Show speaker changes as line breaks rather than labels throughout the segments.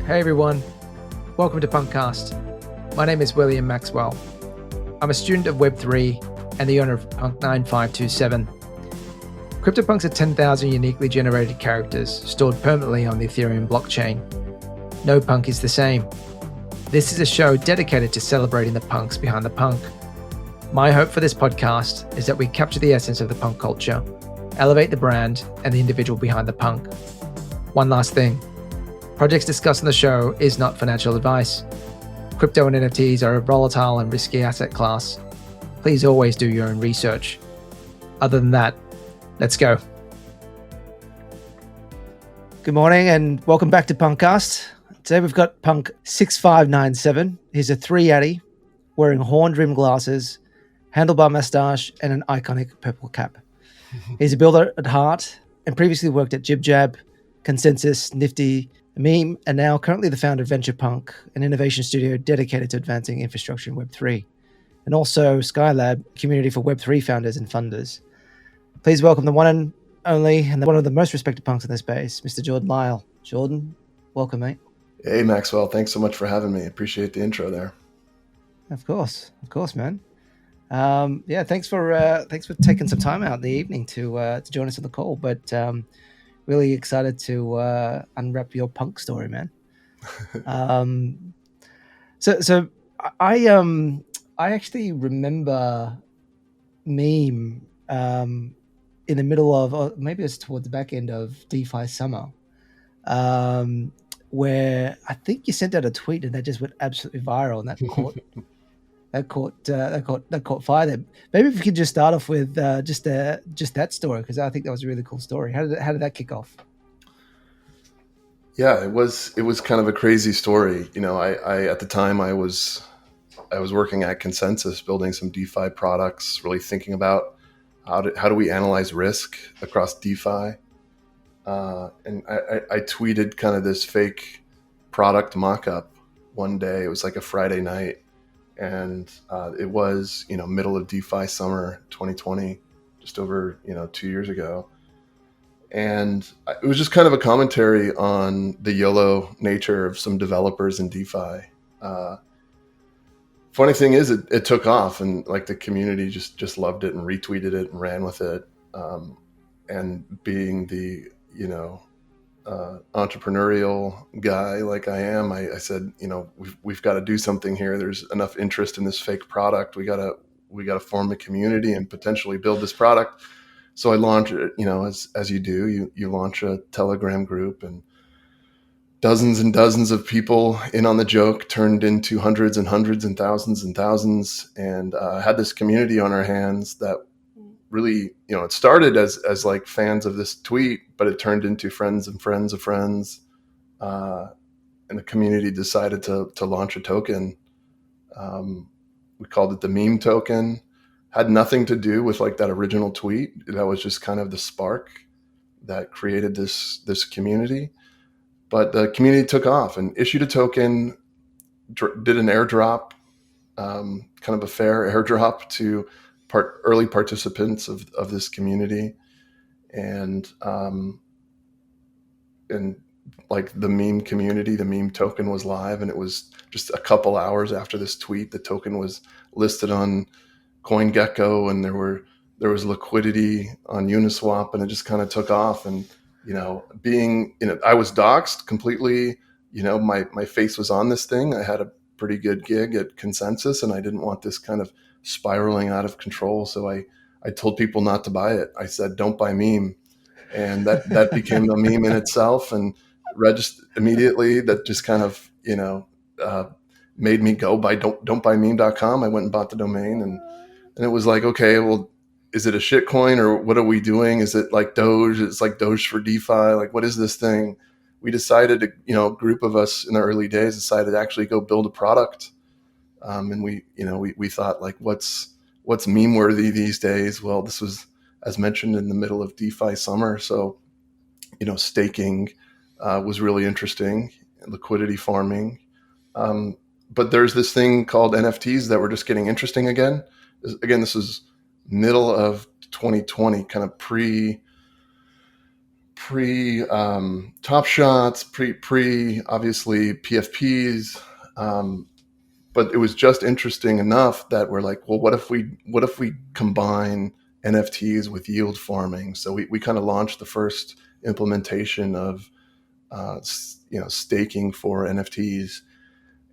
Hey everyone, welcome to PunkCast. My name is William Maxwell. I'm a student of Web3 and the owner of Punk6597. Cryptopunks are 10,000 uniquely generated characters stored permanently on the Ethereum blockchain. No punk is the same. This is a show dedicated to celebrating the punks behind the punk. My hope for this podcast is that we capture the essence of the punk culture, elevate the brand and the individual behind the punk. One last thing. Projects discussed on the show is not financial advice. Crypto and NFTs are a volatile and risky asset class. Please always do your own research. Other than that, let's go. Good morning and welcome back to PunkCast. Today we've got Punk6597. He's a 3 Atty, wearing horn-rimmed glasses, handlebar moustache, and an iconic purple cap. He's a builder at heart and previously worked at JibJab, Consensus, Nifty, Meme, and now currently the founder of VenturePunk, an innovation studio dedicated to advancing infrastructure in Web3, and also Skylab, a community for Web3 founders and funders. Please welcome the one and only, and one of the most respected punks in the space, Mr. Jordan Lyall. Jordan, welcome, mate.
Hey, Maxwell. Thanks so much for having me. Appreciate the intro there.
Of course, man. Thanks for taking some time out in the evening to join us on the call, but really excited to unwrap your punk story, man. So I actually remember Meme in the middle of, or maybe it's towards the back end of DeFi summer, where I think you sent out a tweet and that just went absolutely viral, and that caught fire there. Maybe if we could just start off with just that story, because I think that was a really cool story. How did that kick off?
Yeah, it was kind of a crazy story. You know, I at the time I was working at Consensus, building some DeFi products, really thinking about how do we analyze risk across DeFi, and I tweeted kind of this fake product mock-up one day. It was like a Friday night. And it was, middle of DeFi summer 2020, just over, 2 years ago. And it was just kind of a commentary on the YOLO nature of some developers in DeFi. Funny thing is, it took off, and like the community just loved it and retweeted it and ran with it. And being the, entrepreneurial guy like I am, I said, we've got to do something here. There's enough interest in this fake product. We gotta form a community and potentially build this product. So I launched it, as you do, you launch a Telegram group, and dozens and dozens of people in on the joke turned into hundreds and hundreds and thousands, and had this community on our hands that really, it started as like fans of this tweet, but it turned into friends and friends of friends. And the community decided to launch a token. We called it the meme token. Had nothing to do with like that original tweet. That was just kind of the spark that created this community. But the community took off and issued a token, did an airdrop, kind of a fair airdrop to early participants of this community, and like the meme community, the meme token was live, and it was just a couple hours after this tweet, the token was listed on CoinGecko, and there was liquidity on Uniswap, and it just kind of took off. And I was doxxed completely. My face was on this thing. I had a pretty good gig at Consensus, and I didn't want this kind of spiraling out of control. So I told people not to buy it. I said, don't buy meme. And that became the meme in itself, and registered immediately. That just kind of, made me go buy don'tbuymeme.com. I went and bought the domain, and it was like, okay, well, is it a shit coin, or what are we doing? Is it like Doge? It's like Doge for DeFi. Like, what is this thing? We decided to, a group of us in the early days decided to actually go build a product. And we thought, like, what's meme worthy these days? Well, this was, as mentioned, in the middle of DeFi summer. So, staking was really interesting, liquidity farming. But there's this thing called NFTs that were just getting interesting again. This is middle of 2020, kind of pre Top Shots, pre obviously PFPs. But it was just interesting enough that we're like, well, what if we combine NFTs with yield farming? So we kind of launched the first implementation of staking for NFTs,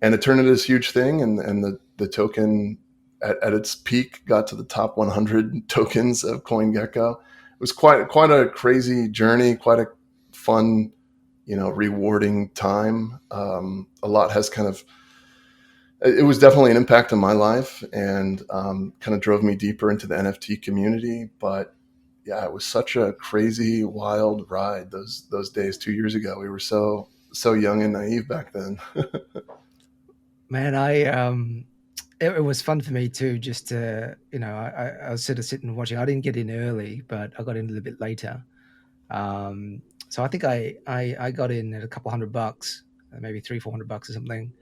and it turned into this huge thing. And the token at its peak got to the top 100 tokens of CoinGecko. It was quite a crazy journey, quite a fun, rewarding time. A lot has kind of it was definitely an impact on my life, and kind of drove me deeper into the NFT community. But yeah, it was such a crazy, wild ride those days 2 years ago. We were so young and naive back then.
Man, it was fun for me too. Just to, I was sort of sitting and watching. I didn't get in early, but I got in a little bit later. So I think I got in at a couple $100, maybe $300-400 or something.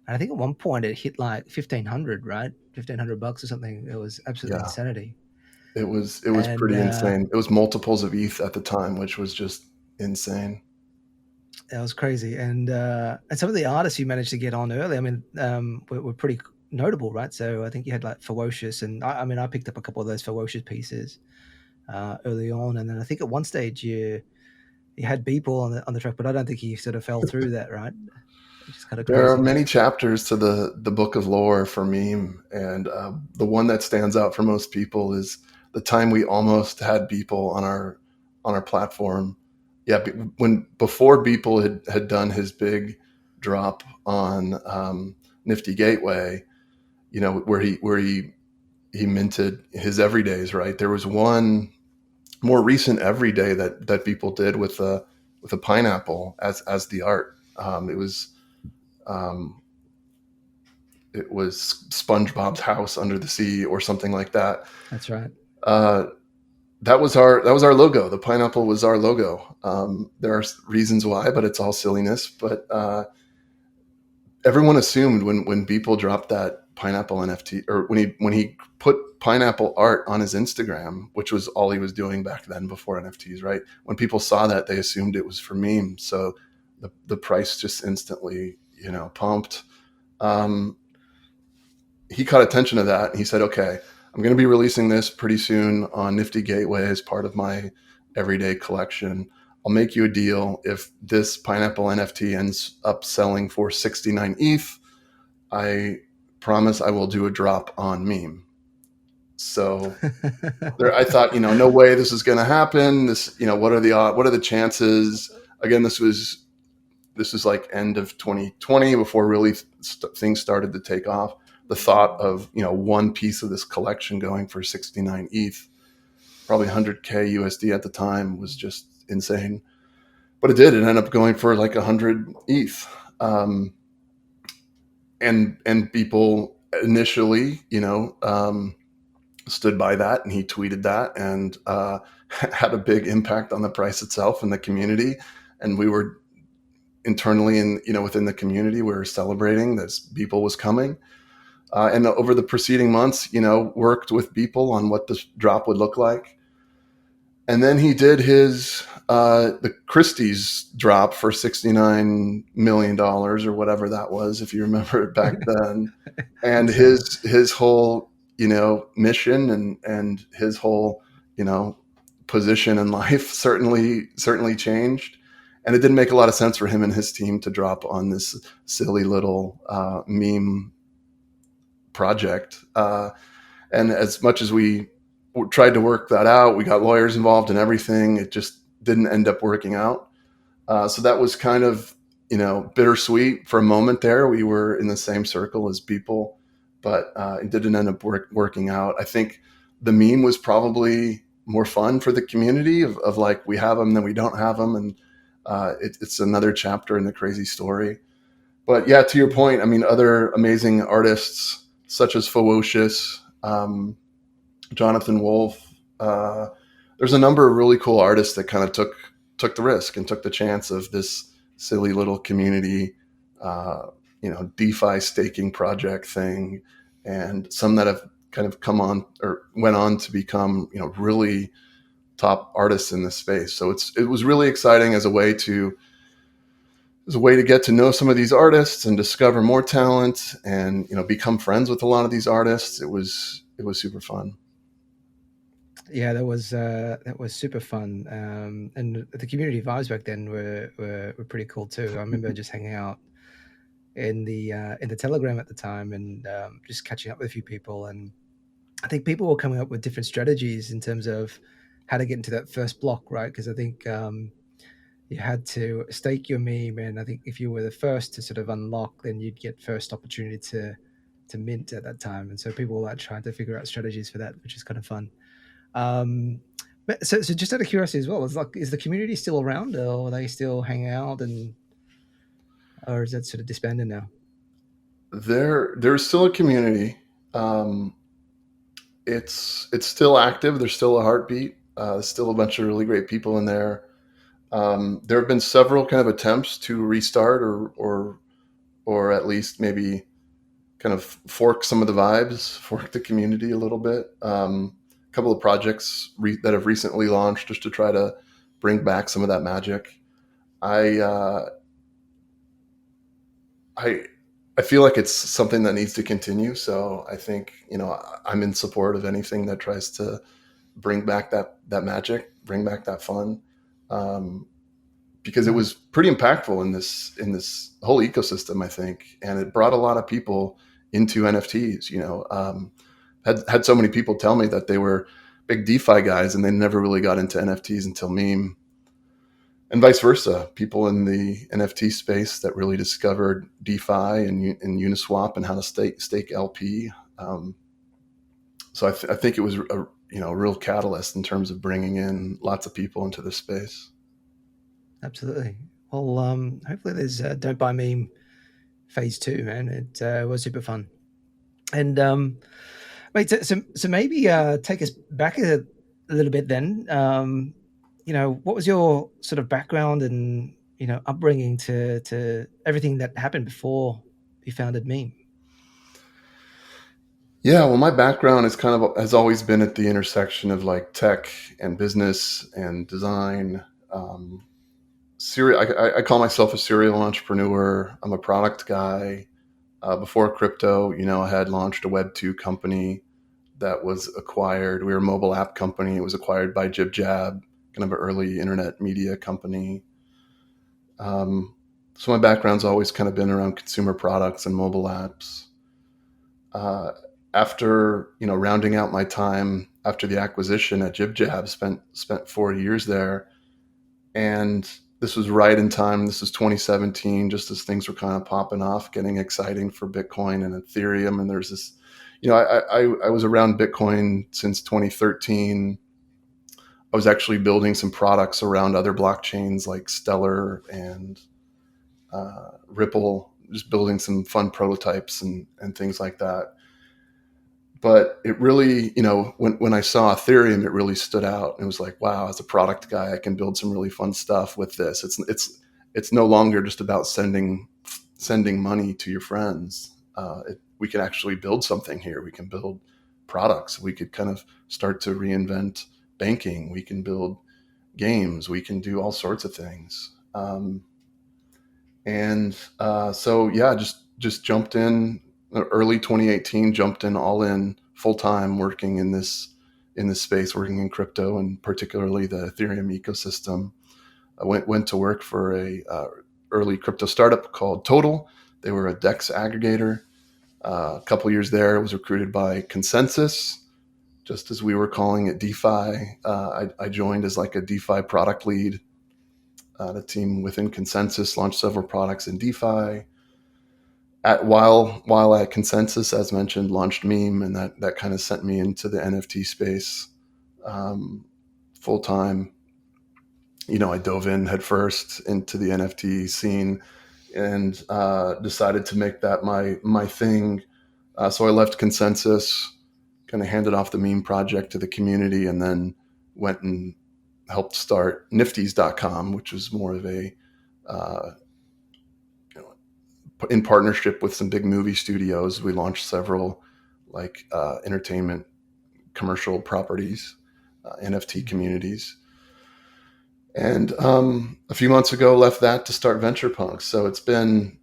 And I think at one point it hit like 1,500, right? $1,500 or something. It was absolutely
Yeah,
insanity.
it was
And
pretty insane. It was multiples of ETH at the time, which was just insane.
that was crazy. And some of the artists you managed to get on early, I mean, were pretty notable, right? So I think you had like Ferocious, and I mean, I picked up a couple of those Ferocious pieces early on, and then I think at one stage you had Beeple on the track, but I don't think he sort of fell through that, right? Which is kind of
There are
crazy.
many chapters to the book of lore for meme, and the one that stands out for most people is the time we almost had Beeple on our platform. Yeah, before Beeple had done his big drop on Nifty Gateway, where he minted his everydays. Right, there was one more recent everyday that people did with a pineapple as the art. Um, it was SpongeBob's house under the sea or something like that.
That's right.
That was our logo. The pineapple was our logo. There are reasons why, but it's all silliness. But everyone assumed when Beeple dropped that pineapple NFT, or when he put pineapple art on his Instagram, which was all he was doing back then before NFTs, right? When people saw that, they assumed it was for memes. So the price just instantly, pumped. He caught attention to that, and he said, okay, I'm going to be releasing this pretty soon on Nifty Gateway as part of my everyday collection. I'll make you a deal. If this pineapple NFT ends up selling for 69 ETH, I promise I will do a drop on meme. So I thought, no way this is going to happen. This, what are the chances? Again, this was like end of 2020 before really things started to take off. The thought of, one piece of this collection going for 69 ETH, probably 100K USD at the time, was just insane. But it did. It ended up going for like 100 ETH. And people initially, stood by that, and he tweeted that, and had a big impact on the price itself and the community. And we were internally within the community, we were celebrating that Beeple was coming. And over the preceding months, worked with Beeple on what this drop would look like. And then he did his the Christie's drop for $69 million or whatever that was, if you remember it back then. And his whole mission and his whole position in life certainly changed. And it didn't make a lot of sense for him and his team to drop on this silly little meme project. And as much as we tried to work that out, we got lawyers involved and everything, it just didn't end up working out. So that was kind of, bittersweet for a moment there. We were in the same circle as Beeple, but it didn't end up working out. I think the meme was probably more fun for the community of like, we have them, then we don't have them. And it's another chapter in the crazy story. But yeah, to your point, I mean, other amazing artists such as Ferocious, Jonathan Wolf. There's a number of really cool artists that kind of took the risk and took the chance of this silly little community, DeFi staking project thing, and some that have kind of come on or went on to become, really top artists in this space. So it was really exciting as a way to get to know some of these artists and discover more talent and, become friends with a lot of these artists. It was super fun.
Yeah, that was super fun. And the community vibes back then were pretty cool too. I remember just hanging out in the Telegram at the time and just catching up with a few people. And I think people were coming up with different strategies in terms of how to get into that first block, right? Because I think you had to stake your meme, and I think if you were the first to sort of unlock, then you'd get first opportunity to mint at that time. And so people were like trying to figure out strategies for that, which is kind of fun. But so just out of curiosity as well, is the community still around, or are they still hanging out, or is that sort of disbanded now?
There's still a community. It's still active. There's still a heartbeat. There's still a bunch of really great people in there. There have been several kind of attempts to restart or at least maybe kind of fork some of the vibes, fork the community a little bit. A couple of projects that have recently launched just to try to bring back some of that magic. I I feel like it's something that needs to continue. So I think, I'm in support of anything that tries to bring back that magic, bring back that fun. Because it was pretty impactful in this whole ecosystem, I think, and it brought a lot of people into NFTs. Had so many people tell me that they were big DeFi guys and they never really got into NFTs until meme, and vice versa. People in the NFT space that really discovered DeFi and Uniswap and how to stake LP. So I think it was a real catalyst in terms of bringing in lots of people into this space.
Absolutely. Well, hopefully there's Don't Buy Meme phase 2, man. It was super fun. And wait, so maybe take us back a little bit then. What was your sort of background and upbringing to everything that happened before you founded Meme?
Yeah, well, my background has always been at the intersection of like tech and business and design. I call myself a serial entrepreneur. I'm a product guy. Before crypto, I had launched a Web2 company that was acquired. We were a mobile app company. It was acquired by JibJab, kind of an early internet media company. So my background's always kind of been around consumer products and mobile apps. After rounding out my time after the acquisition at JibJab, spent 4 years there, and this was right in time. This is 2017, just as things were kind of popping off, getting exciting for Bitcoin and Ethereum. And there's this, I was around Bitcoin since 2013. I was actually building some products around other blockchains like Stellar and Ripple, just building some fun prototypes and things like that. But it really, when I saw Ethereum, it really stood out. It was like, wow, as a product guy, I can build some really fun stuff with this. It's no longer just about sending money to your friends. We can actually build something here. We can build products. We could kind of start to reinvent banking. We can build games. We can do all sorts of things. So yeah, just jumped in early 2018, jumped in all in full time working in this space, working in crypto and particularly the Ethereum ecosystem. I went to work for a early crypto startup called Total. They were a DEX aggregator. A couple years there, I was recruited by Consensus, just as we were calling it DeFi. I joined as like a DeFi product lead. The team within Consensus launched several products in DeFi. While at Consensus, as mentioned, launched Meme, and that kind of sent me into the NFT space full time. I dove in headfirst into the NFT scene and decided to make that my thing. So I left Consensus, kind of handed off the Meme project to the community, and then went and helped start nifties.com, which was more of a in partnership with some big movie studios. We launched several entertainment commercial properties NFT communities. And a few months ago, left that to start VenturePunks. So it's been,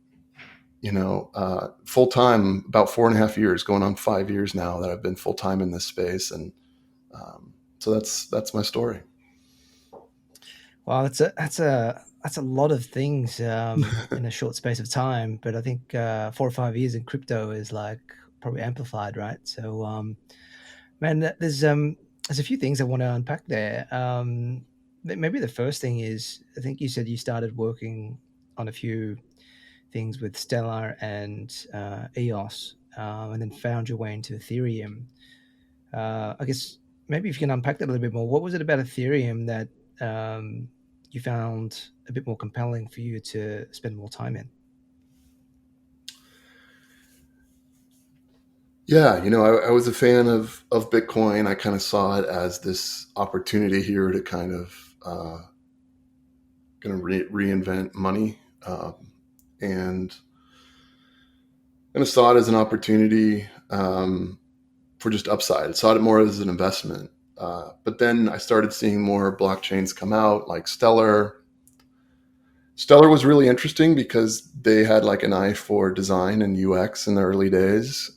full time about 4.5 years, going on 5 years now that I've been full time in this space, and so that's my story.
Wow, that's a lot of things in a short space of time. But I think 4 or 5 years in crypto is like probably amplified, right? So, man, there's a few things I want to unpack there. Maybe the first thing is I think you said you started working on a few things with Stellar and EOS, and then found your way into Ethereum. I guess maybe if you can unpack that a little bit more, what was it about Ethereum that you found a bit more compelling for you to spend more time in?
Yeah, I was a fan of Bitcoin. I kind of saw it as this opportunity here to kind of reinvent money, and kind of saw it as an opportunity for just upside. I saw it more as an investment. But then I started seeing more blockchains come out, like Stellar. Stellar was really interesting because they had like an eye for design and UX in the early days,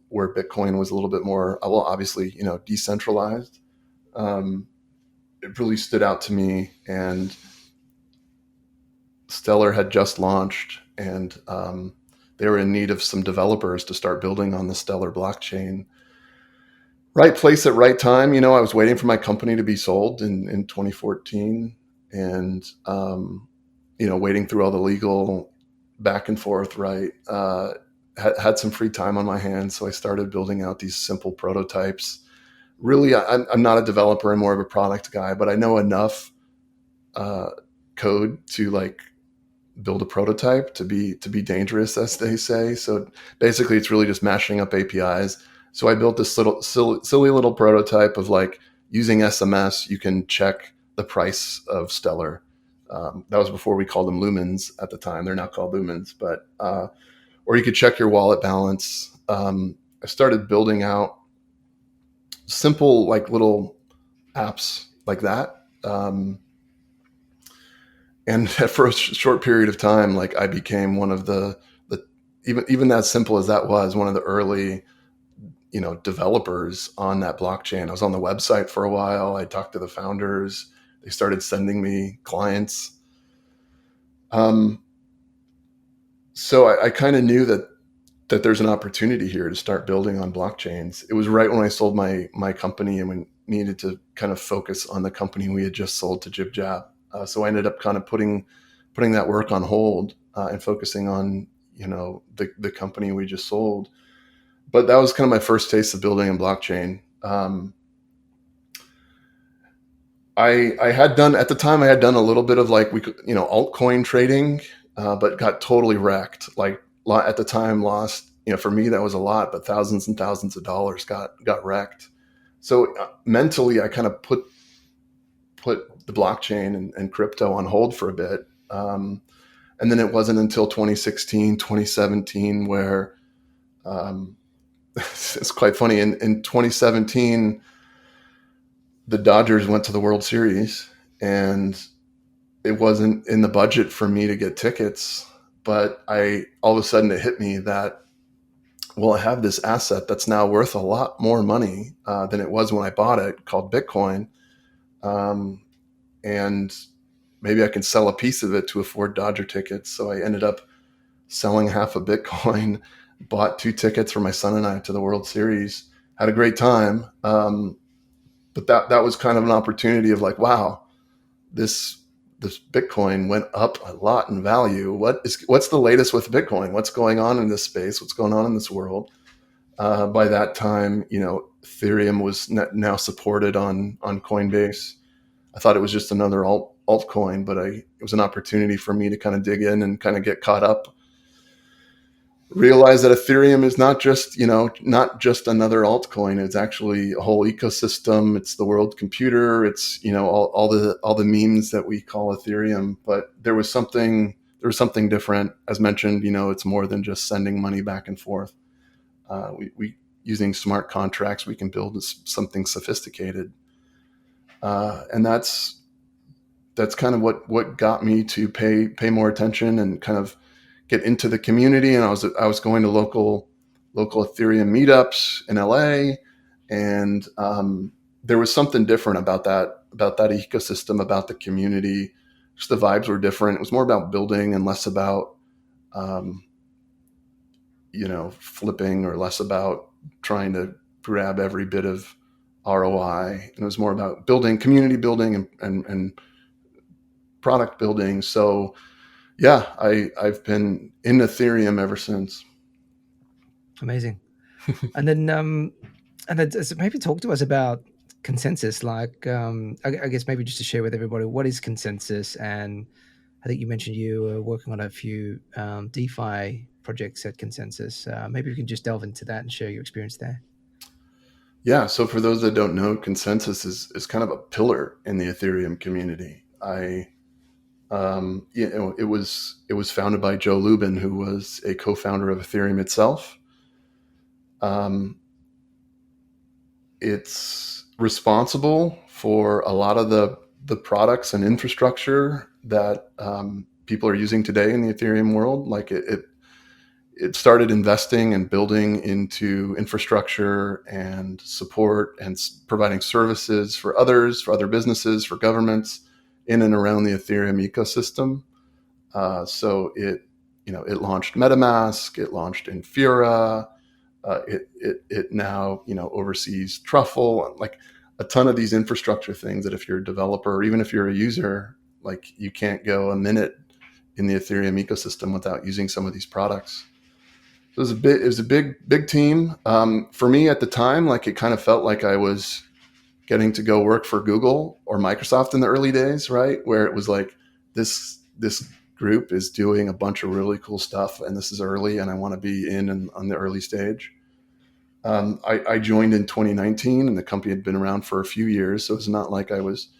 where Bitcoin was a little bit more, well, obviously, decentralized. It really stood out to me, and Stellar had just launched, and they were in need of some developers to start building on the Stellar blockchain. Right place at right time. I was waiting for my company to be sold in 2014, and waiting through all the legal back and forth. Right, had some free time on my hands, so I started building out these simple prototypes. Really, I'm not a developer; I'm more of a product guy, but I know enough code to like build a prototype to be dangerous, as they say. So basically, it's really just mashing up APIs. So I built this little silly little prototype of like using SMS, you can check the price of Stellar. That was before we called them lumens at the time. They're now called lumens, but or you could check your wallet balance. I started building out simple like little apps like that. And for a short period of time, like I became one of the even as simple as that was, one of the early developers on that blockchain. I was on the website for a while. I talked to the founders. They started sending me clients. So I kind of knew that there's an opportunity here to start building on blockchains. It was right when I sold my company and we needed to kind of focus on the company we had just sold to Jib Jab. So I ended up kind of putting that work on hold and focusing on the company we just sold. But that was kind of my first taste of building a blockchain. I had done at the time. I had done a little bit of like altcoin trading, but got totally wrecked. Like at the time, lost. For me that was a lot, but thousands and thousands of dollars got wrecked. So mentally, I kind of put the blockchain and crypto on hold for a bit. And then it wasn't until 2016, 2017 where it's quite funny. In 2017, the Dodgers went to the World Series, and it wasn't in the budget for me to get tickets. But all of a sudden it hit me that, well, I have this asset that's now worth a lot more money than it was when I bought it, called Bitcoin. And maybe I can sell a piece of it to afford Dodger tickets. So I ended up selling half a Bitcoin, bought 2 tickets for my son and I to the World Series, had a great time. But that was kind of an opportunity of like, wow, this Bitcoin went up a lot in value. What's the latest with Bitcoin? What's going on in this space? What's going on in this world? By that time, Ethereum was now supported on Coinbase. I thought it was just another altcoin, but it was an opportunity for me to kind of dig in and kind of get caught up. Realize that Ethereum is not just another altcoin. It's actually a whole ecosystem. It's the world computer. It's all the memes that we call Ethereum. But there was something different. As mentioned, it's more than just sending money back and forth. We using smart contracts, we can build something sophisticated. And that's kind of what got me to pay more attention and kind of get into the community. And I was going to local Ethereum meetups in LA, and there was something different about that ecosystem, about the community. Just the vibes were different. It was more about building and less about um, flipping, or less about trying to grab every bit of ROI. And it was more about building, community building, and product building. So yeah, I've been in Ethereum ever since.
Amazing. And then maybe talk to us about consensus. Like, I guess maybe just to share with everybody, what is consensus? And I think you mentioned you were working on a few DeFi projects at Consensus. Maybe you can just delve into that and share your experience there.
Yeah. So for those that don't know, Consensus is kind of a pillar in the Ethereum community. It was founded by Joe Lubin, who was a co-founder of Ethereum itself. It's responsible for a lot of the products and infrastructure that people are using today in the Ethereum world. Like it started investing and building into infrastructure and support and providing services for others, for other businesses, for governments in and around the Ethereum ecosystem. So it launched MetaMask, it launched Infura, it now oversees Truffle, like a ton of these infrastructure things that if you're a developer, or even if you're a user, like you can't go a minute in the Ethereum ecosystem without using some of these products. So it was a big team. For me at the time, like it kind of felt like I was getting to go work for Google or Microsoft in the early days, right? Where it was like this group is doing a bunch of really cool stuff, and this is early, and I want to be in on the early stage. I joined in 2019, and the company had been around for a few years, so it's not like I was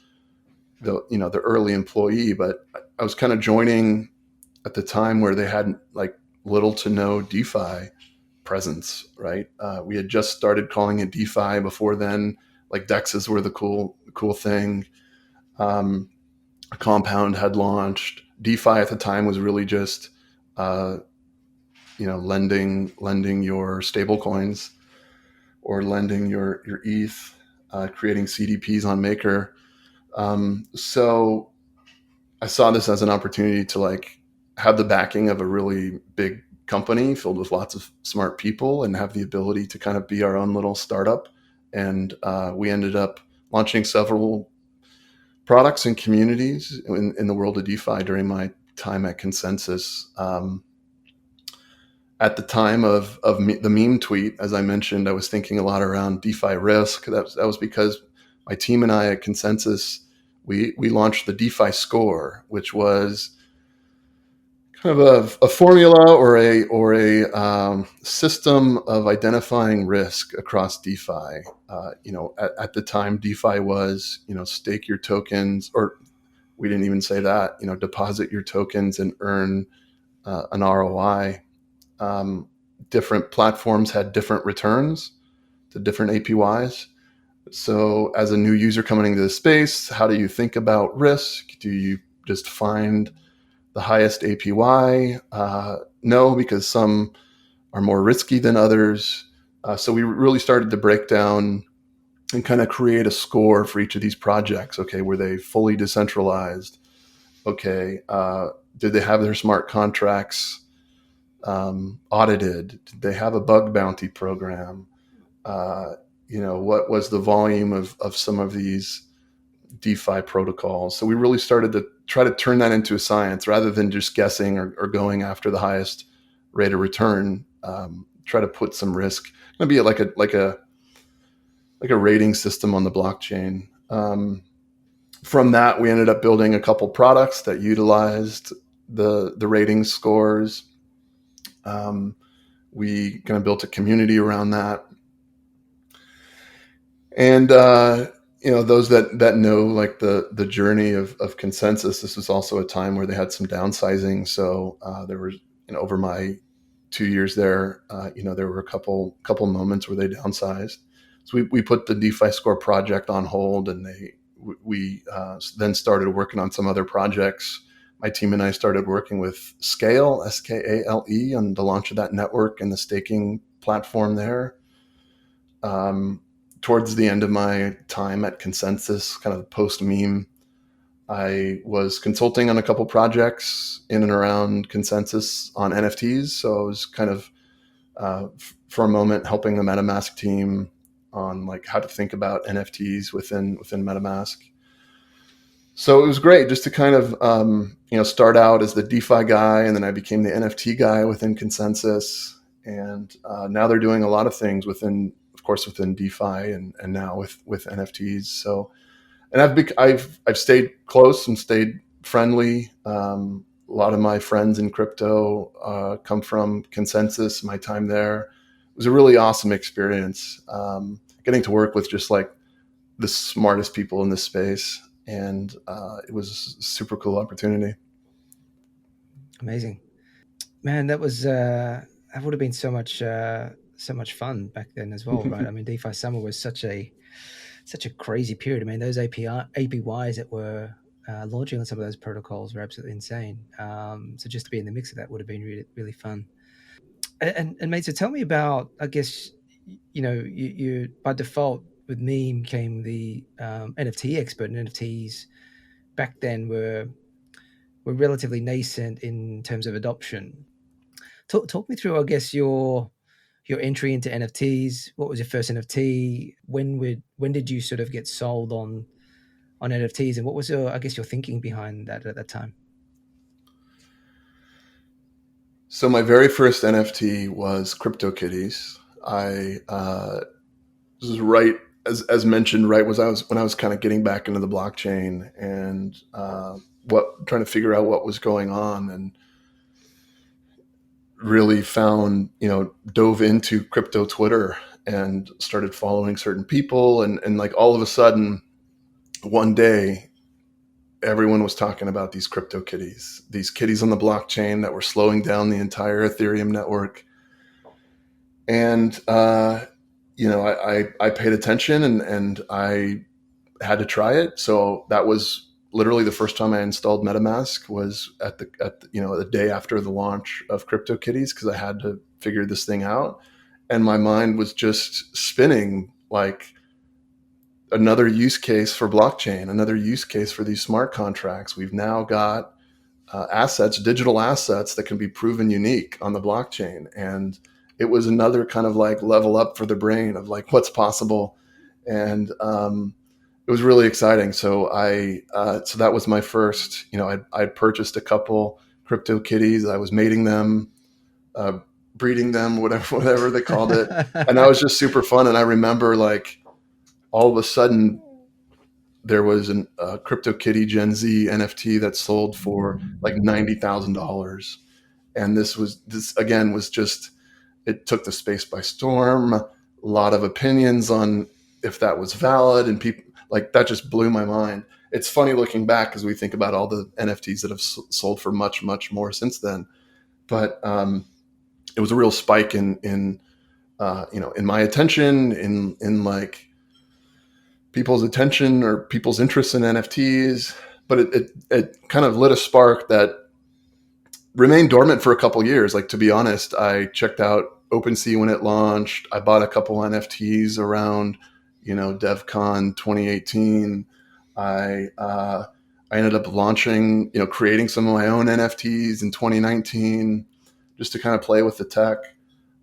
the early employee, but I was kind of joining at the time where they had like little to no DeFi presence, right? We had just started calling it DeFi before then. Like DEXs were the cool thing. Compound had launched. DeFi at the time was really just lending your stable coins, or lending your ETH, creating CDPs on Maker. So I saw this as an opportunity to like have the backing of a really big company filled with lots of smart people, and have the ability to kind of be our own little startup. And we ended up launching several products and communities in the world of DeFi during my time at Consensus. At the time of the meme tweet, as I mentioned, I was thinking a lot around DeFi risk. That was because my team and I at Consensus, we launched the DeFi score, which was kind of a formula or a system of identifying risk across DeFi. At the time, DeFi was stake your tokens, or we didn't even say that. Deposit your tokens and earn an ROI. Different platforms had different returns to different APYs. So as a new user coming into the space, how do you think about risk? Do you just find the highest APY? No, because some are more risky than others. So we really started to break down and kind of create a score for each of these projects. Okay, were they fully decentralized? Okay, did they have their smart contracts audited? Did they have a bug bounty program? What was the volume of some of these DeFi protocols? So we really started to try to turn that into a science rather than just guessing or going after the highest rate of return. Try to put some risk. Maybe like a rating system on the blockchain. From that, we ended up building a couple products that utilized the rating scores. We kind of built a community around that. And those that know like the journey of Consensus, this was also a time where they had some downsizing. So there was over my 2 years there, there were a couple moments where they downsized. So we put the DeFi Score project on hold, and we then started working on some other projects. My team and I started working with Scale, Skale, on the launch of that network and the staking platform there. Towards the end of my time at Consensus, kind of post-meme, I was consulting on a couple projects in and around Consensus on NFTs. So I was kind of, for a moment, helping the MetaMask team on like how to think about NFTs within MetaMask. So it was great just to kind of, start out as the DeFi guy, and then I became the NFT guy within Consensus. And now they're doing a lot of things within DeFi and now with NFTs. So, and I've stayed close and stayed friendly. A lot of my friends in crypto come from Consensus. My time there was a really awesome experience. Getting to work with just like the smartest people in this space, and it was a super cool opportunity.
Amazing, man. That would have been so much fun back then as well, right? I mean, DeFi Summer was such a crazy period. I mean, those APYs that were launching on some of those protocols were absolutely insane. So just to be in the mix of that would have been really, really fun. And mate, so tell me about, I guess, you by default with Meme came the NFT expert, and NFTs back then were relatively nascent in terms of adoption. Talk me through, I guess, your entry into NFTs. What was your first NFT? When did you sort of get sold on NFTs, and what was your thinking behind that at that time?
So my very first NFT was CryptoKitties. This was right as mentioned, right when I was kind of getting back into the blockchain and trying to figure out what was going on, and really dove into crypto Twitter and started following certain people, and like all of a sudden one day everyone was talking about these CryptoKitties, these kitties on the blockchain that were slowing down the entire Ethereum network. And I paid attention, and I had to try it. So that was literally the first time I installed MetaMask, was at the day after the launch of CryptoKitties, because I had to figure this thing out. And my mind was just spinning, like, another use case for blockchain, another use case for these smart contracts. We've now got digital assets that can be proven unique on the blockchain. And it was another kind of like level up for the brain of like what's possible. And it was really exciting. So so that was my first, I purchased a couple CryptoKitties. I was mating them, breeding them, whatever they called it. And that was just super fun. And I remember, like, all of a sudden there was a CryptoKitty Gen Z NFT that sold for like $90,000. And this again was just, it took the space by storm. A lot of opinions on if that was valid, and people, like, that just blew my mind. It's funny looking back as we think about all the NFTs that have sold for much, much more since then. But it was a real spike in my attention, in like people's attention or people's interest in NFTs. But it kind of lit a spark that remained dormant for a couple years. Like, to be honest, I checked out OpenSea when it launched. I bought a couple NFTs around, DevCon 2018. I ended up launching, creating some of my own NFTs in 2019, just to kind of play with the tech.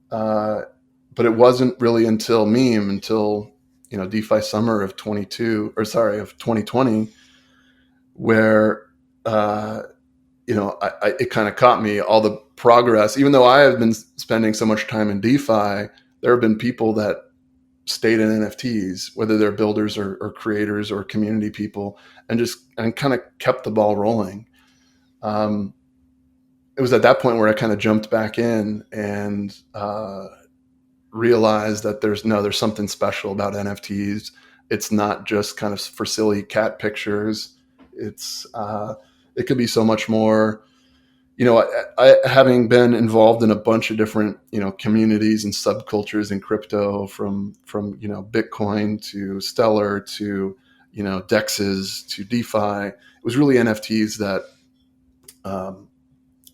But it wasn't really until DeFi Summer of 2020, where it kind of caught me, all the progress. Even though I have been spending so much time in DeFi, there have been people that stayed in NFTs, whether they're builders or creators or community people, and kind of kept the ball rolling. It was at that point where I kind of jumped back in and realized that there's something special about NFTs. It's not just kind of for silly cat pictures. It could be so much more. I having been involved in a bunch of different, communities and subcultures in crypto, from Bitcoin to Stellar to, DEXs to DeFi. It was really NFTs that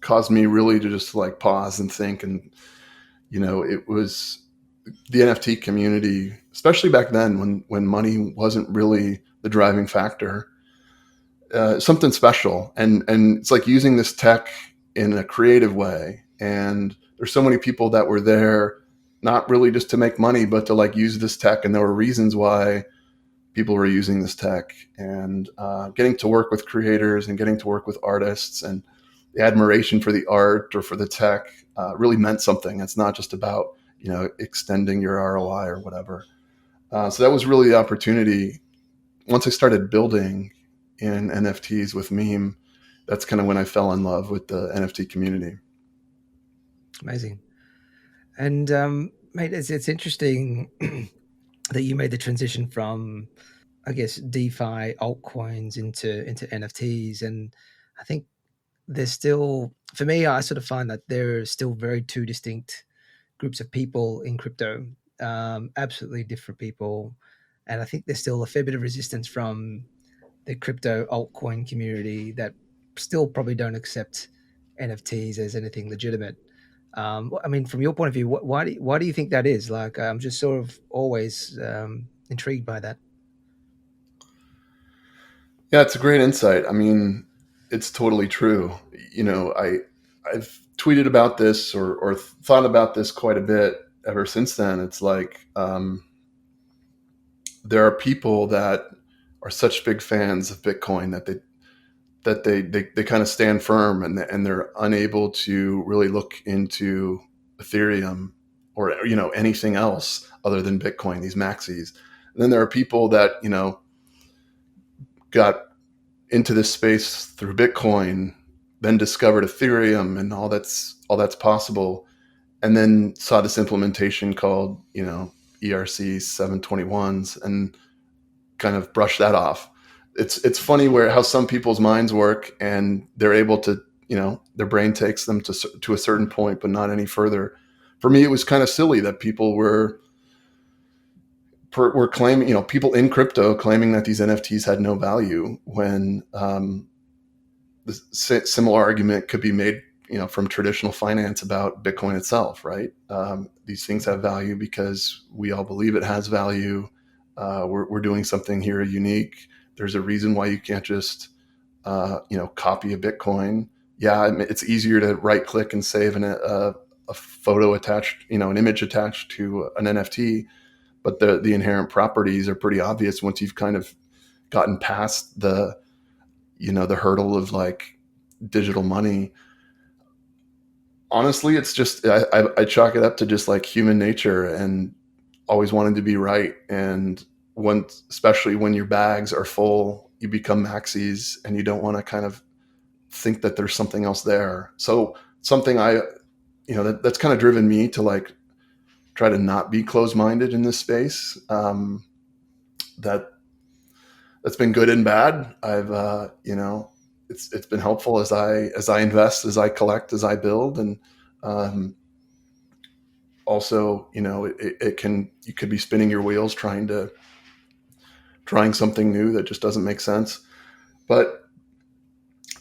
caused me really to just like pause and think. And, it was the NFT community, especially back then when money wasn't really the driving factor, something special. And it's like using this tech in a creative way. And there's so many people that were there, not really just to make money, but to like use this tech. And there were reasons why people were using this tech, and getting to work with creators and getting to work with artists, and the admiration for the art or for the tech really meant something. It's not just about, extending your ROI or whatever. So that was really the opportunity. Once I started building in NFTs with Meme, that's kind of when I fell in love with the NFT community.
Amazing. And mate, it's interesting that you made the transition from, I guess, DeFi altcoins into NFTs. And I think there's still, for me, I sort of find that there are still very two distinct groups of people in crypto, absolutely different people. And I think there's still a fair bit of resistance from the crypto altcoin community that still probably don't accept NFTs as anything legitimate. I mean, from your point of view, why do you think that is? Like, I'm just sort of always intrigued by that.
Yeah, it's a great insight. I mean, it's totally true. I've tweeted about this or thought about this quite a bit ever since then. It's like there are people that are such big fans of Bitcoin that they kind of stand firm, and they're unable to really look into Ethereum or anything else other than Bitcoin, these maxis. And then there are people that got into this space through Bitcoin, then discovered Ethereum and all that's possible, and then saw this implementation called ERC 721s and kind of brushed that off. It's funny how some people's minds work, and they're able to, their brain takes them to a certain point, but not any further. For me, it was kind of silly that people were claiming, people in crypto claiming that these NFTs had no value, when the similar argument could be made, from traditional finance about Bitcoin itself, right? These things have value because we all believe it has value. We're doing something here unique. There's a reason why you can't just, copy a Bitcoin. Yeah, it's easier to right click and save a photo attached, an image attached to an NFT, but the inherent properties are pretty obvious once you've kind of gotten past the hurdle of like digital money. Honestly, it's just, I chalk it up to just like human nature and always wanting to be right. And especially when your bags are full, you become maxis and you don't want to kind of think that there's something else there. So something that's kind of driven me to like try to not be closed-minded in this space. That's been good and bad. I've, it's been helpful as I invest, as I collect, as I build. And also, you could be spinning your wheels trying something new that just doesn't make sense. But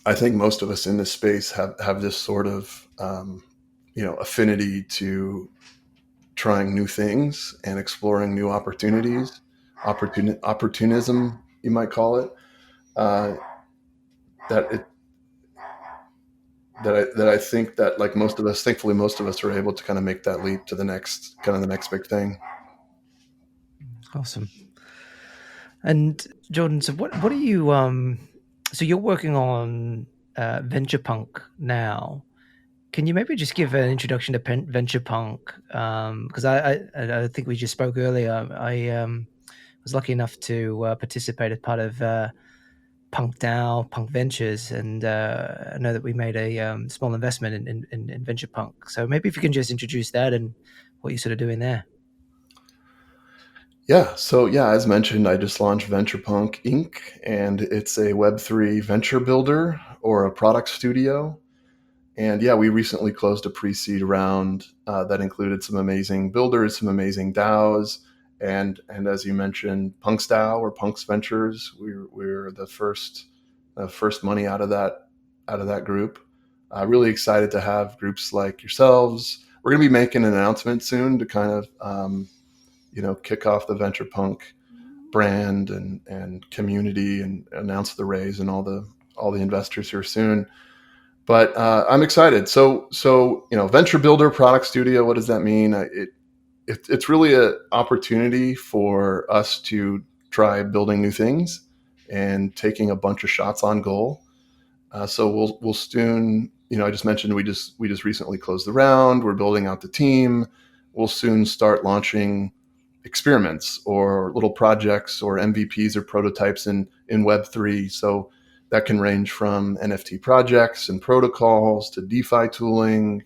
I think most of us in this space have this sort of, affinity to trying new things and exploring new opportunities, opportunism, you might call it, that I think that like thankfully most of us are able to kind of make that leap to the next big thing.
Awesome. And Jordan, so what are you so you're working on VenturePunk now. Can you maybe just give an introduction to VenturePunk? Because I think we just spoke earlier. I was lucky enough to participate as part of Punk DAO, Punk Ventures, and I know that we made a small investment in VenturePunk. So maybe if you can just introduce that and what you're sort of doing there.
Yeah. So yeah, as mentioned, I just launched VenturePunk Inc., and it's a Web3 venture builder or a product studio. And yeah, we recently closed a pre-seed round that included some amazing builders, some amazing DAOs, And as you mentioned, PunkStyle or Punks Ventures, we're the first money out of that group. Really excited to have groups like yourselves. We're going to be making an announcement soon to kind of kick off the Venture Punk brand and community and announce the raise and all the investors here soon. But I'm excited. So venture builder, product studio. What does that mean? It's really an opportunity for us to try building new things and taking a bunch of shots on goal. So we'll soon. I just mentioned we just recently closed the round. We're building out the team. We'll soon start launching experiments or little projects or MVPs or prototypes in Web3. So that can range from NFT projects and protocols to DeFi tooling,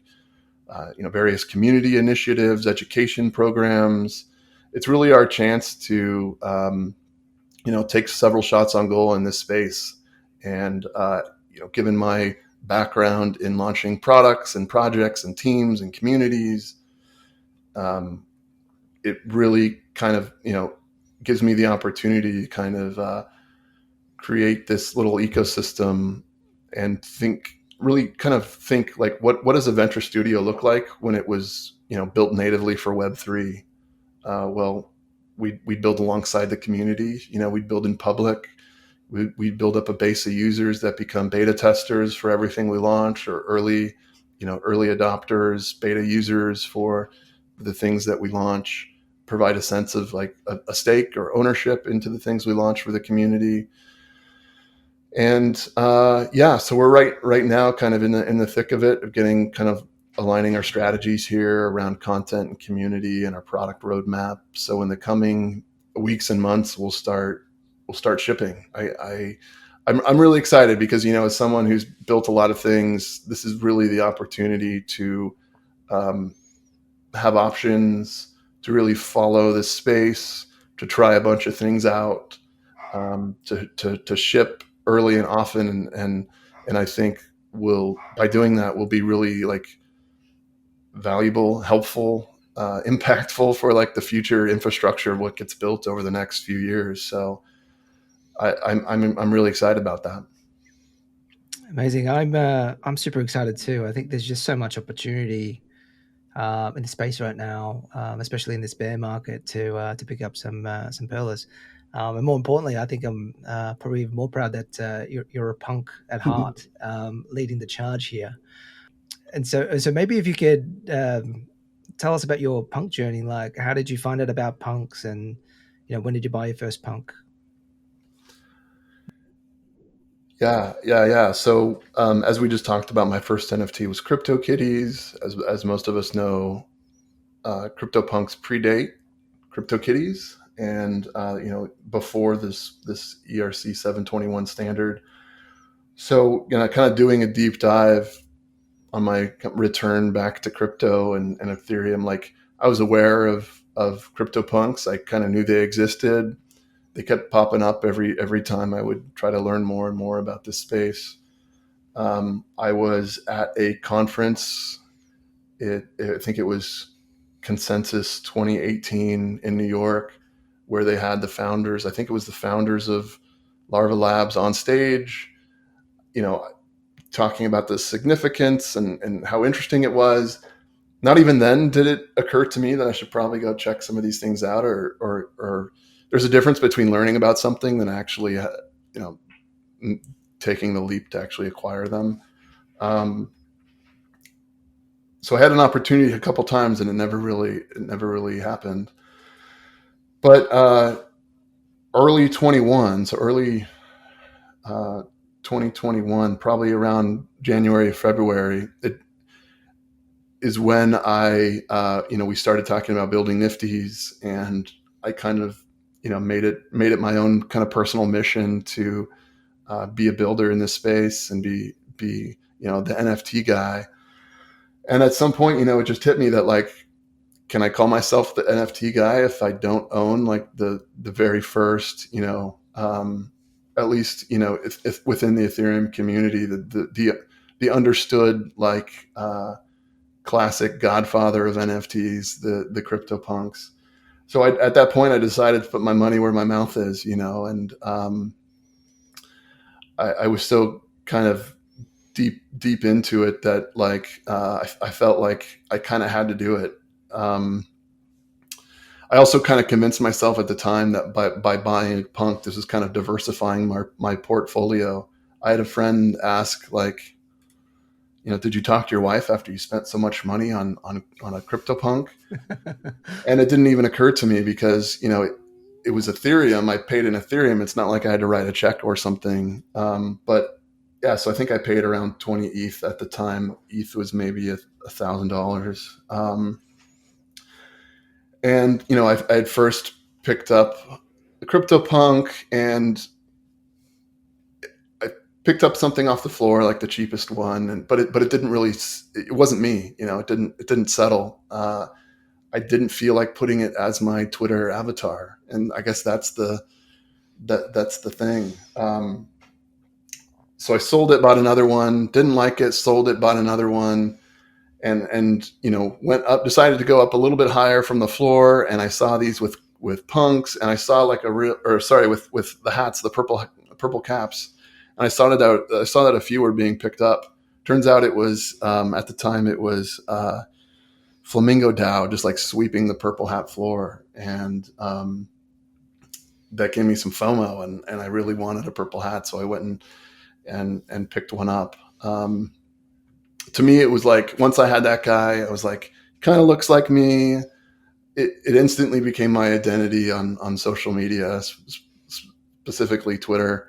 various community initiatives, education programs. It's really our chance to, take several shots on goal in this space. And, given my background in launching products and projects and teams and communities, it really kind of, gives me the opportunity to kind of create this little ecosystem and really kind of think like, what does a venture studio look like when it was, built natively for Web3? Well, we build alongside the community. We'd build in public. We build up a base of users that become beta testers for everything we launch, or early adopters, beta users for the things that we launch, provide a sense of like a stake or ownership into the things we launch for the community. And so we're right now kind of in the thick of it, of getting kind of aligning our strategies here around content and community and our product roadmap. So in the coming weeks and months, we'll start shipping. I'm really excited because, as someone who's built a lot of things, this is really the opportunity to have options, to really follow this space, to try a bunch of things out, to ship early and often. And I think by doing that, we'll be really like valuable, helpful, impactful for like the future infrastructure of what gets built over the next few years. So I'm really excited about that.
Amazing. I'm super excited too. I think there's just so much opportunity in the space right now, especially in this bear market, to pick up some pearlers. And more importantly, I think I'm probably even more proud that you're a punk at heart, leading the charge here. And so maybe if you could tell us about your punk journey. Like, how did you find out about punks, and when did you buy your first punk?
Yeah. So as we just talked about, my first NFT was CryptoKitties. As most of us know, CryptoPunks predate CryptoKitties, and before this ERC 721 standard. So kind of doing a deep dive on my return back to crypto and Ethereum. Like, I was aware of CryptoPunks. I kind of knew they existed. They kept popping up every time I would try to learn more and more about this space. I was at a conference. I think it was Consensus 2018 in New York, where they had the founders. I think it was the founders of Larva Labs on stage, talking about the significance and how interesting it was. Not even then did it occur to me that I should probably go check some of these things out, or there's a difference between learning about something than actually, taking the leap to actually acquire them. So I had an opportunity a couple times, and it never really happened. But early 2021, probably around January, February, it is when we started talking about building Nifties, and I kind of, made it my own kind of personal mission to be a builder in this space and be the NFT guy. And at some point, it just hit me that, like, can I call myself the NFT guy if I don't own like the very first, at least, if within the Ethereum community, the understood classic godfather of NFTs, the CryptoPunks. So at that point, I decided to put my money where my mouth is, and I was so kind of deep into it that like I felt like I kind of had to do it. I also kind of convinced myself at the time that by buying Punk, this is kind of diversifying my portfolio. I had a friend ask, like, did you talk to your wife after you spent so much money on a CryptoPunk? And it didn't even occur to me because it was Ethereum. I paid in Ethereum. It's not like I had to write a check or something. But yeah, so I think I paid around 20 ETH at the time. ETH was maybe $1,000. And I had first picked up the CryptoPunk, and I picked up something off the floor, like the cheapest one, but it didn't really. It wasn't me. It didn't settle. I didn't feel like putting it as my Twitter avatar, and I guess that's the thing. So I sold it, bought another one, didn't like it, sold it, bought another one, and went up, decided to go up a little bit higher from the floor, and I saw these with punks, and I saw like with the hats, the purple caps, and I saw that a few were being picked up. Turns out it was at the time it was Flamingo DAO just like sweeping the purple hat floor, and that gave me some FOMO, and I really wanted a purple hat, so I went and picked one up. To me, it was like once I had that guy, I was like, kind of looks like me. It instantly became my identity on social media, specifically Twitter.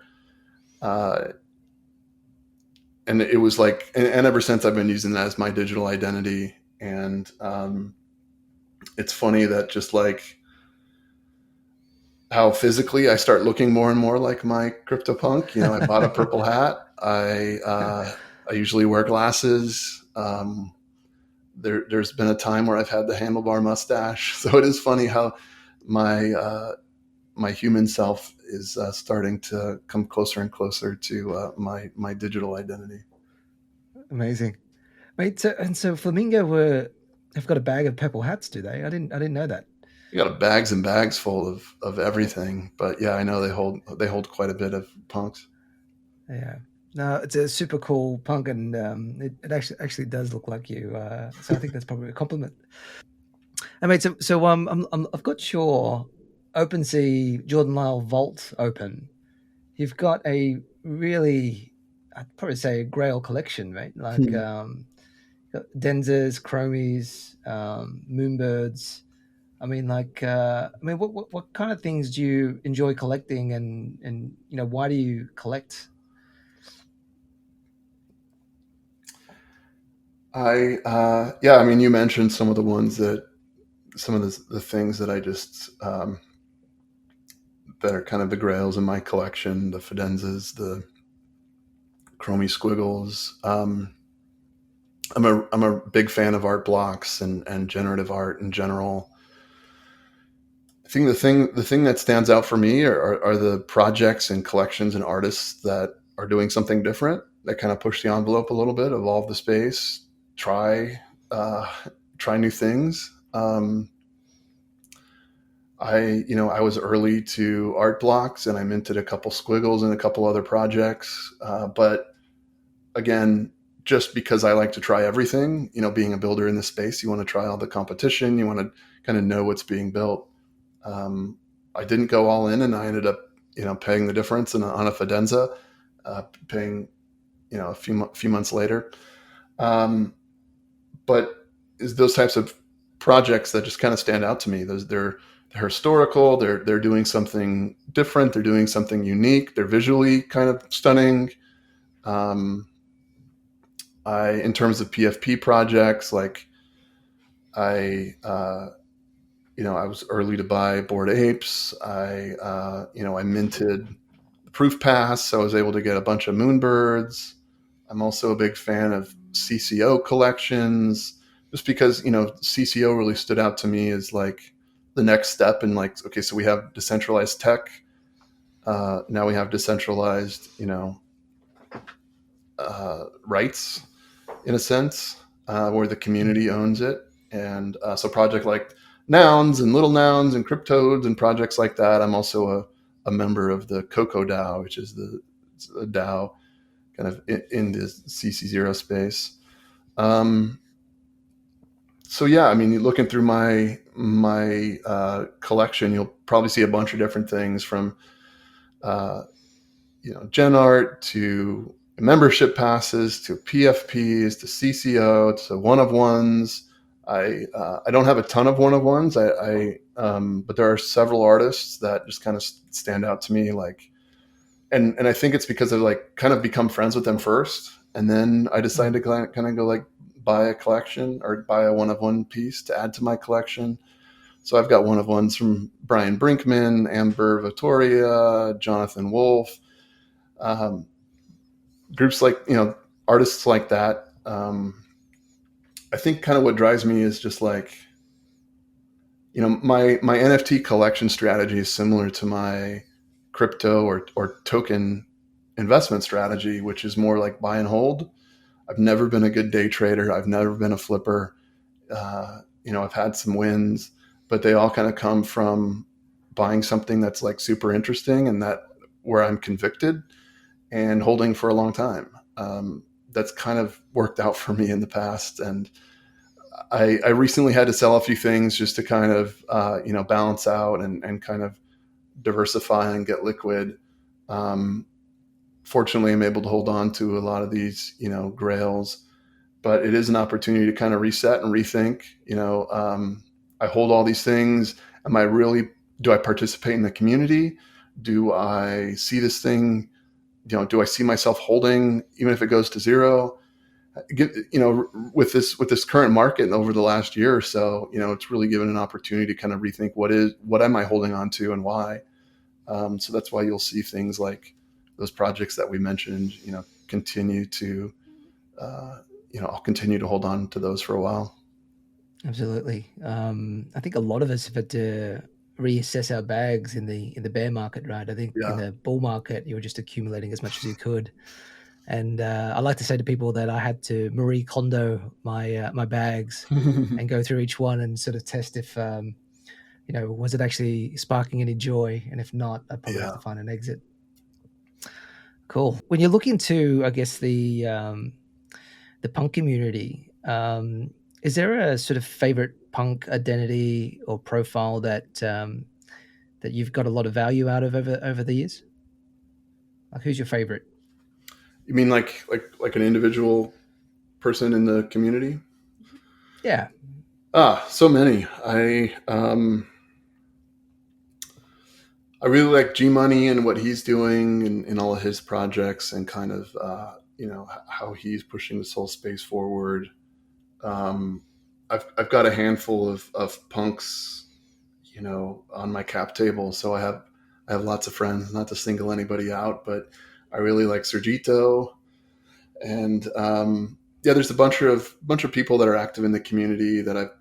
And it was like, and ever since I've been using that as my digital identity. And it's funny that just like how physically I start looking more and more like my CryptoPunk. I bought a purple hat. I usually wear glasses. There's been a time where I've had the handlebar mustache. So it is funny how my human self is starting to come closer and closer to my digital identity.
Amazing. Wait, so Flamingo have got a bag of purple hats, do they? I didn't know that.
You got bags and bags full of everything, but yeah, I know they hold quite a bit of punks.
Yeah. No, it's a super cool punk, and it actually does look like you. So I think that's probably a compliment. I mean, I've got your OpenSea Jordan Lyall Vault open. You've got a really, I'd probably say, a Grail collection, right? Like Denzers, Chromies, Moonbirds. I mean, what kind of things do you enjoy collecting, and why do you collect?
I mean, you mentioned some of the things that I just that are kind of the grails in my collection: the Fidenzas, the Chromie Squiggles. I'm a big fan of art blocks and generative art in general. I think the thing that stands out for me are the projects and collections and artists that are doing something different, that kind of push the envelope a little bit, evolve the space, try uh, try new things. I was early to art blocks, and I minted a couple squiggles and a couple other projects. But again, just because I like to try everything, being a builder in the space, you want to try all the competition. You want to kind of know what's being built. Um, I didn't go all in, and I ended up, paying the difference on a Fidenza, paying, a few months later. Um, but is those types of projects that just kind of stand out to me. They're historical. They're doing something different. They're doing something unique. They're visually kind of stunning. Um, in terms of PFP projects, like I I was early to buy Bored Apes. I minted the Proof Pass, so I was able to get a bunch of Moonbirds. I'm also a big fan of CCO collections, just because CCO really stood out to me as like the next step in like, okay, so we have decentralized tech. Now we have decentralized, rights in a sense, where the community owns it. And so project like nouns and little nouns and cryptodes and projects like that. I'm also a member of the Coco DAO, which is the DAO kind of in the CC0 space. So yeah, I mean, looking through my collection, you'll probably see a bunch of different things from gen art to membership passes to PFPs to CCO to one of ones. I don't have a ton of one of ones. But there are several artists that just kind of stand out to me. Like, and I think it's because I've like kind of become friends with them first, and then I decided to kind of go like buy a collection or buy a one of one piece to add to my collection. So I've got one of ones from Brian Brinkman, Amber Vittoria, Jonathan Wolf, groups like, artists like that. I think kind of what drives me is just like, my NFT collection strategy is similar to my crypto or token investment strategy, which is more like buy and hold. I've never been a good day trader. I've never been a flipper. I've had some wins, but they all kind of come from buying something that's like super interesting and that where I'm convicted and holding for a long time. That's kind of worked out for me in the past. And I recently had to sell a few things just to kind of, balance out and kind of diversify and get liquid. Fortunately, I'm able to hold on to a lot of these, grails, but it is an opportunity to kind of reset and rethink. I hold all these things. Do I participate in the community? Do I see this thing? Do I see myself holding, even if it goes to zero? With this current market and over the last year or so, it's really given an opportunity to kind of rethink what am I holding on to and why. So that's why you'll see things like those projects that we mentioned, continue to, I'll continue to hold on to those for a while.
Absolutely. I think a lot of us have had to reassess our bags in the bear market, right? I think in the bull market, you were just accumulating as much as you could. And I like to say to people that I had to Marie Kondo my bags and go through each one and sort of test if, was it actually sparking any joy? And if not, I'd probably have to find an exit. Cool. When you look into, I guess, the punk community, is there a sort of favorite punk identity or profile that that you've got a lot of value out of over the years? Like, who's your favorite?
You mean like an individual person in the community?
Yeah.
So many. I really like G Money and what he's doing in all of his projects and kind of, how he's pushing this whole space forward. I've got a handful of punks, on my cap table. So I have lots of friends, not to single anybody out, but I really like Sergito. And, there's a bunch of people that are active in the community that I've,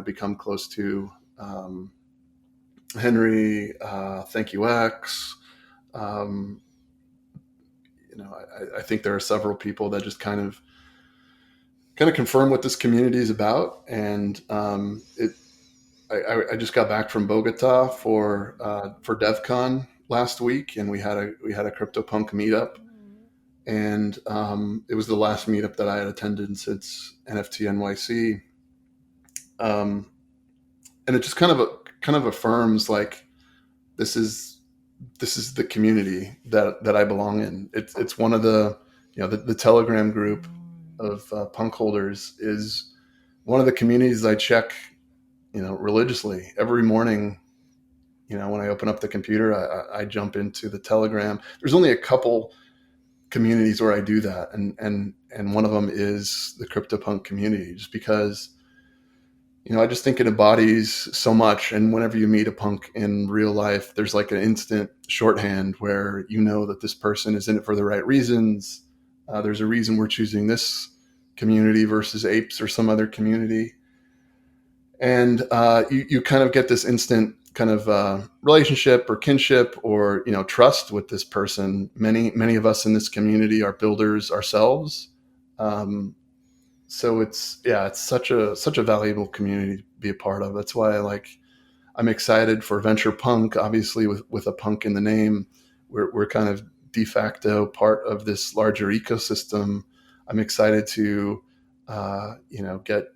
become close to. Henry, Thank You X. I think there are several people that just kind of confirm what this community is about. And I just got back from Bogota for DevCon last week, and we had a CryptoPunk meetup, and it was the last meetup that I had attended since NFT NYC. And it just kind of affirms like this is the community that I belong in. It's one of the the Telegram group of punk holders is one of the communities I check religiously every morning. When I open up the computer, I jump into the Telegram. There's only a couple communities where I do that, and one of them is the CryptoPunk community, just because I just think it embodies so much. And whenever you meet a punk in real life, there's like an instant shorthand where that this person is in it for the right reasons. There's a reason we're choosing this community versus apes or some other community. And you kind of get this instant kind of relationship or kinship or trust with this person. Many of us in this community are builders ourselves. so it's such a valuable community to be a part of. That's why I'm excited for Venture Punk. Obviously, with a punk in the name, we're kind of de facto part of this larger ecosystem. I'm excited to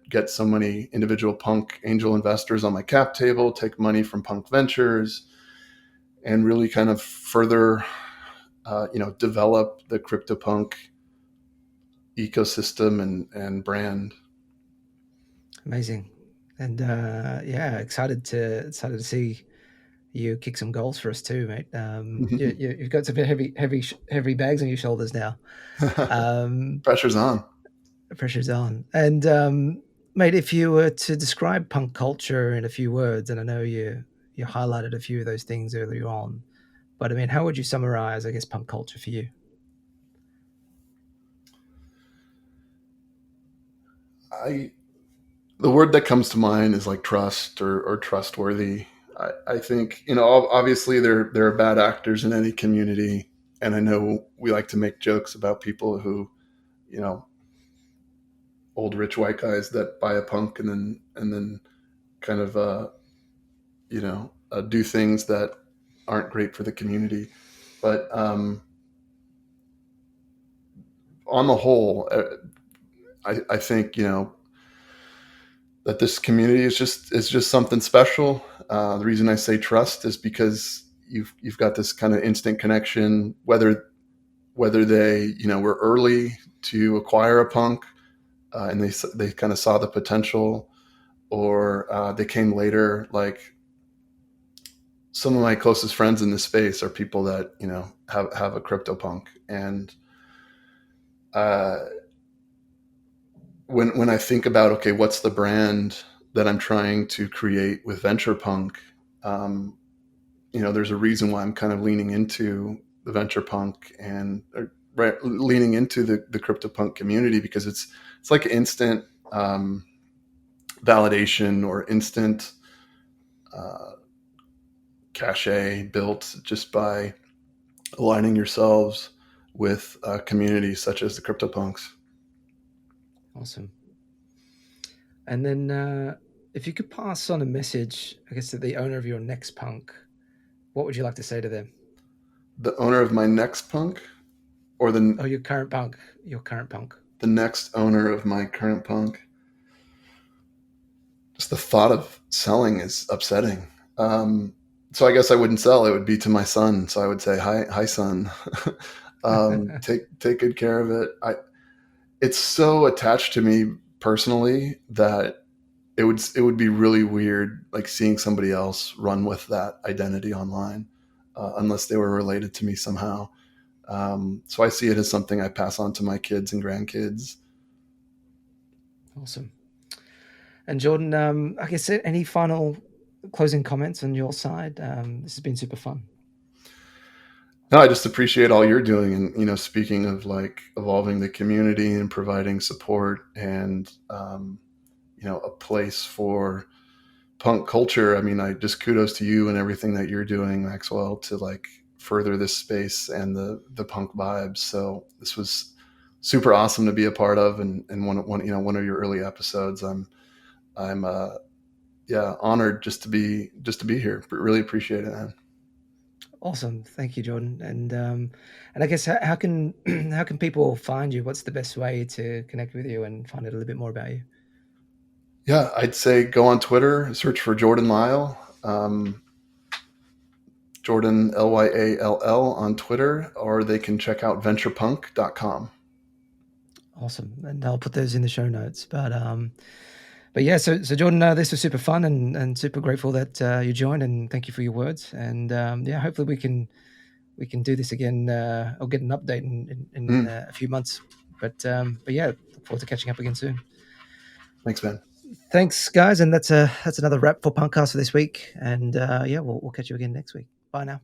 get so many individual punk angel investors on my cap table, take money from Punk Ventures, and really kind of further develop the CryptoPunk ecosystem and brand.
Amazing. And excited to see you kick some goals for us too, mate. You've got some heavy bags on your shoulders now.
Pressure's on.
Pressure's on. And mate, if you were to describe punk culture in a few words, and I know you highlighted a few of those things earlier on, but I mean, how would you summarize, I guess, punk culture for you?
The word that comes to mind is like trust or trustworthy. I think, obviously there are bad actors in any community. And I know we like to make jokes about people who, old rich white guys that buy a punk and then kind of, do things that aren't great for the community. But on the whole, I think, that this community is just something special. The reason I say trust is because you've got this kind of instant connection, whether they were early to acquire a punk and they kind of saw the potential, or they came later. Like some of my closest friends in this space are people that have a CryptoPunk, and when I think about, okay, what's the brand that I'm trying to create with Venture Punk, there's a reason why I'm kind of leaning into the Venture Punk and leaning into the CryptoPunk community, because it's like instant validation or instant cachet built just by aligning yourselves with communities such as the CryptoPunks.
Awesome. And then if you could pass on a message, I guess, to the owner of your next punk, what would you like to say to them?
The owner of my next punk? Or
your current punk? Your current punk.
The next owner of my current punk. Just the thought of selling is upsetting. So I guess I wouldn't sell. It would be to my son. So I would say, hi son. Take good care of it. It's so attached to me personally that it would be really weird, like seeing somebody else run with that identity online, unless they were related to me somehow. So I see it as something I pass on to my kids and grandkids.
Awesome. And Jordan, I guess, any final closing comments on your side? This has been super fun.
No, I just appreciate all you're doing. And, speaking of like evolving the community and providing support and, a place for punk culture. I mean, I just kudos to you and everything that you're doing, Maxwell, to like further this space and the punk vibes. So this was super awesome to be a part of. And one of your early episodes, I'm honored just to be here. But really appreciate it, man.
Awesome. Thank you, Jordan. And I guess how can people find you? What's the best way to connect with you and find out a little bit more about you?
Yeah, I'd say go on Twitter, search for Jordan Lyall, Jordan Lyall on Twitter, or they can check out venturepunk.com.
Awesome. And I'll put those in the show notes. But yeah, so Jordan, this was super fun and super grateful that you joined, and thank you for your words. And hopefully we can do this again or get an update in a few months. But yeah, look forward to catching up again soon.
Thanks, man.
Thanks, guys, and that's another wrap for PunkCast for this week. And we'll catch you again next week. Bye now.